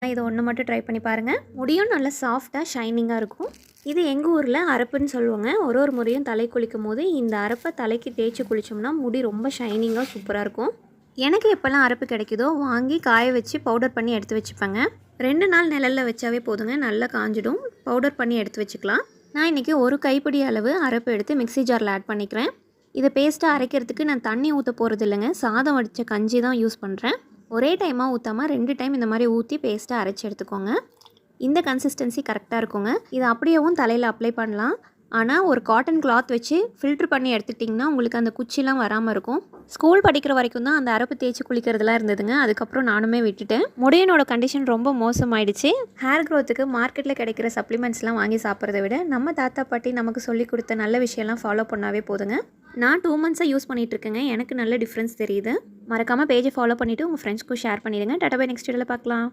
இதை ஒன்று மட்டும் ட்ரை பண்ணி பாருங்கள். முடியும் நல்லா சாஃப்டாக ஷைனிங்காக இருக்கும். இது எங்கள் ஊரில் அரப்புன்னு சொல்லுவாங்க. ஒரு முறையும் தலை குளிக்கும் போது இந்த அரப்பை தலைக்கு தேய்ச்சி குளித்தோம்னா முடி ரொம்ப ஷைனிங்காக சூப்பராக இருக்கும். எனக்கு எப்போல்லாம் அரப்பு கிடைக்குதோ வாங்கி காய வச்சு பவுடர் பண்ணி எடுத்து வச்சுப்பேங்க. 2 நாள் நிழலில் வச்சாவே போதுங்க, நல்லா காஞ்சிடும். பவுடர் பண்ணி எடுத்து வச்சுக்கலாம். நான் இன்றைக்கி ஒரு கைப்பிடி அளவு அரப்பு எடுத்து மிக்ஸி ஜாரில் ஆட் பண்ணிக்கிறேன். இதை பேஸ்ட்டாக அரைக்கிறதுக்கு நான் தண்ணி ஊற்ற போகிறது இல்லைங்க, சாதம் வடித்த கஞ்சி தான் யூஸ் பண்ணுறேன். ஒரே டைமாக ஊற்றாமல் 2 டைம் இந்த மாதிரி ஊற்றி பேஸ்ட்டாக அரைச்சி எடுத்துக்கோங்க. இந்த கன்சிஸ்டன்சி கரெக்டாக இருக்குங்க. இதை அப்படியேவும் தலையில் அப்ளை பண்ணலாம். ஆனால் ஒரு காட்டன் கிளாத் வச்சு ஃபில்ட்ரு பண்ணி எடுத்துக்கிட்டிங்கன்னா உங்களுக்கு அந்த குச்சிலாம் வராமல் இருக்கும். ஸ்கூல் படிக்கிற வரைக்கும் தான் அந்த அரப்பு தேய்ச்சி குளிக்கிறதுலாம் இருந்ததுங்க. அதுக்கப்புறம் நானுமே விட்டுட்டேன். முடியனோட கண்டிஷன் ரொம்ப மோசமாயிடுச்சு. ஹேர் க்ரோத்துக்கு மார்க்கெட்டில் கிடைக்கிற சப்ளிமெண்ட்ஸ்லாம் வாங்கி சாப்பிட்றத விட நம்ம தாத்தா பாட்டி நமக்கு சொல்லி கொடுத்த நல்ல விஷயம்லாம் ஃபாலோ பண்ணாவே போதுங்க. நான் 2 மந்த்ஸாக யூஸ் பண்ணிகிட்ருக்கேங்க. எனக்கு நல்ல டிஃப்ரென்ஸ் தெரியுது. மறக்காமல் பேஜை ஃபாலோ பண்ணிவிட்டு உங்கள் ஃப்ரெண்ட்ஸ்க்கும் ஷேர் பண்ணிடுங்க. டாடா பை, நெக்ஸ்ட் வீடியோவில் பார்க்கலாம்.